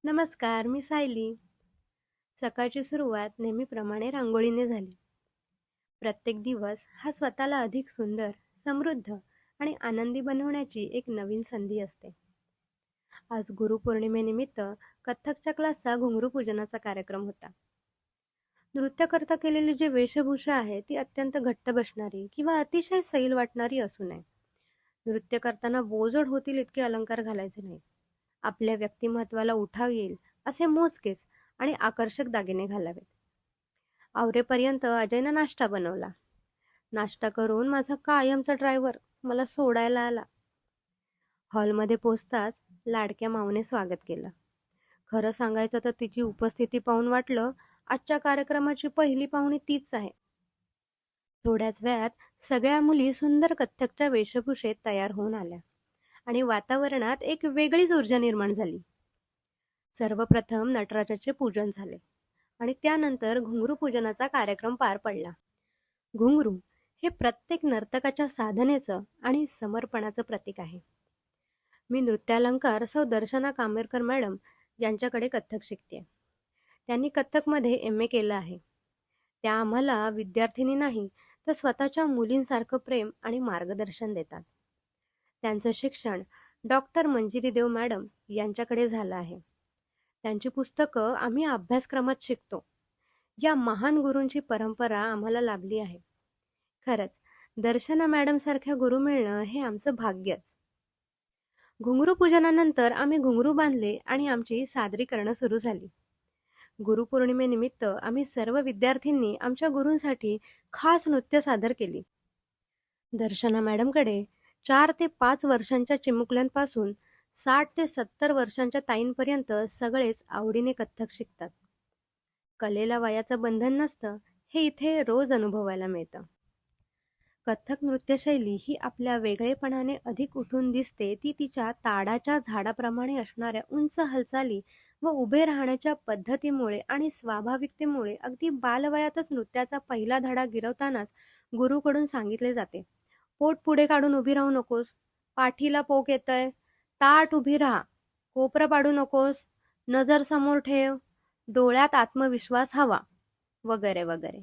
नमस्कार, मी सायली. सकाळची सुरुवात नेहमीप्रमाणे रांगोळीने झाली. प्रत्येक दिवस हा स्वतःला अधिक सुंदर, समृद्ध आणि आनंदी बनवण्याची एक नवीन संधी असते. आज गुरुपौर्णिमेनिमित्त कथ्थकच्या क्लासचा घुंगरू पूजनाचा कार्यक्रम होता. नृत्याकरता केलेली जी वेशभूषा आहे ती अत्यंत घट्ट बसणारी किंवा अतिशय सैल वाटणारी असू नये. नृत्य करताना बोजड होतील इतके अलंकार घालायचे नाहीत. आपल्या व्यक्तिमत्वाला उठाव येईल असे मोजकेच आणि आकर्षक दागिने घालावेत. आवरेपर्यंत अजयनं नाश्ता बनवला. नाश्ता करून माझा कायमचा ड्रायव्हर मला सोडायला आला. हॉलमध्ये पोचताच लाडक्या माऊने स्वागत केलं. खरं सांगायचं तर तिची उपस्थिती पाहून वाटलं आजच्या कार्यक्रमाची पहिली पाहुणी तीच आहे. थोड्याच वेळात सगळ्या मुली सुंदर कथ्थकच्या वेशभूषेत तयार होऊन आल्या आणि वातावरणात एक वेगळीच ऊर्जा निर्माण झाली. सर्वप्रथम नटराजाचे पूजन झाले आणि त्यानंतर घुंगरू पूजनाचा कार्यक्रम पार पडला. घुंगरू हे प्रत्येक नर्तकाच्या साधनेचं आणि समर्पणाचं प्रतीक आहे. मी नृत्यालंकार सौ दर्शना कामेरकर मॅडम यांच्याकडे कथ्थक शिकते. त्यांनी कथ्थकमध्ये MA केलं आहे. त्या आम्हाला विद्यार्थिनी नाही तर स्वतःच्या मुलींसारखं प्रेम आणि मार्गदर्शन देतात. त्यांचं शिक्षण डॉक्टर मंजिरी देव मॅडम यांच्याकडे झालं आहे. त्यांची पुस्तकं आम्ही अभ्यासक्रमात शिकतो. या महान गुरूंची परंपरा आम्हाला लाभली आहे. खरंच दर्शना मॅडम सारख्या गुरु मिळणं हे आमचं भाग्यच. घुंगरू पूजनानंतर आम्ही घुंगरू बांधले आणि आमची सादरीकरणं सुरू झाली. गुरुपौर्णिमेनिमित्त आम्ही सर्व विद्यार्थ्यांनी आमच्या गुरूंसाठी खास नृत्य सादर केली. दर्शना मॅडमकडे 4 ते 5 वर्षांच्या चिमुकल्यांपासून 60 ते 70 वर्षांच्या ताईंपर्यंत सगळेच आवडीने कथ्थक शिकतात. कलेला वयाचं बंधन नसतं हे इथे रोज अनुभवायला मिळतं. कथ्थक नृत्यशैली ही आपल्या वेगळेपणाने अधिक उठून दिसते ती तिच्या ताडाच्या झाडाप्रमाणे असणाऱ्या उंच हालचाली व उभे राहण्याच्या पद्धतीमुळे आणि स्वाभाविकतेमुळे. अगदी बालवयातच नृत्याचा पहिला धडा गिरवतानाच गुरुकडून सांगितले जाते, पोट पुढे काढून उभी राहू नकोस, पाठीला पोक येतंय, ताठ उभी राहा, कोपरं पाडू नकोस, नजर समोर ठेव, डोळ्यात आत्मविश्वास हवा, वगैरे वगैरे.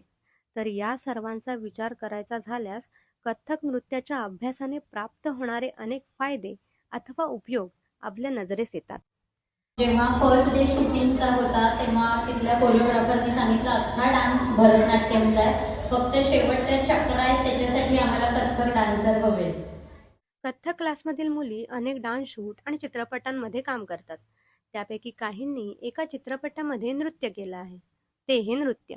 तर या सर्वांचा विचार करायचा झाल्यास कथ्थक नृत्याच्या अभ्यासाने प्राप्त होणारे अनेक फायदे अथवा उपयोग आपल्या नजरेस येतात. जेव्हा फर्स्ट डे शूटिंगचा होता तेव्हा तिथल्या कोरिओग्राफरनी सांगितलं अख्खा डान्स भरतनाट्यमचा आहे, फक्त शेवटच्या चक्र आहेत त्याच्यासाठी आम्हाला कथ्थक डान्सर हवे. कथ्थक क्लासमधील मुली अनेक डान्स शूट आणि चित्रपटांमध्ये काम करतात. त्यापैकी काहींनी एका चित्रपटामध्ये नृत्य केलं आहे. ते हे नृत्य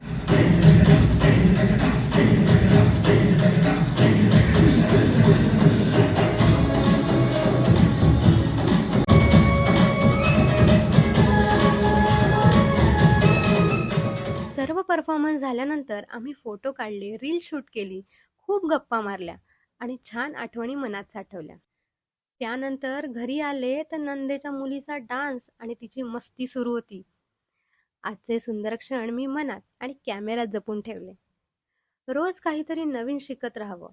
सर्व परफॉर्मन्स झाल्यानंतर आम्ही फोटो काढले, रील शूट केली, खूप गप्पा मारल्या आणि छान आठवणी मनात साठवल्या. त्यानंतर घरी आले तर नंदेच्या मुलीचा डान्स आणि तिची मस्ती सुरू होती. आजचे सुंदर क्षण मी मनात आणि कॅमेऱ्यात जपून ठेवले. रोज काहीतरी नवीन शिकत राहावं.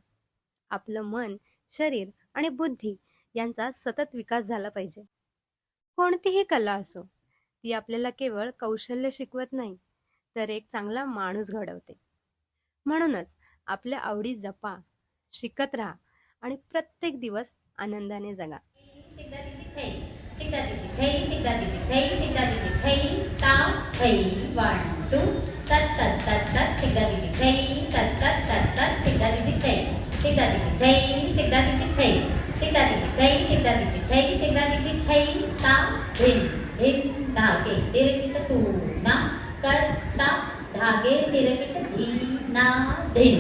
आपलं मन, शरीर आणि बुद्धी यांचा सतत विकास झाला पाहिजे. कोणतीही कला असो ती आपल्याला केवळ कौशल्य शिकवत नाही तर एक चांगला माणूस घडवते. म्हणूनच आपल्या आवडी जपा, शिकत राहा आणि प्रत्येक दिवस आनंदाने जगा. धागे तिरकिट तू ना करता धागे तिरकिट धी ना धी.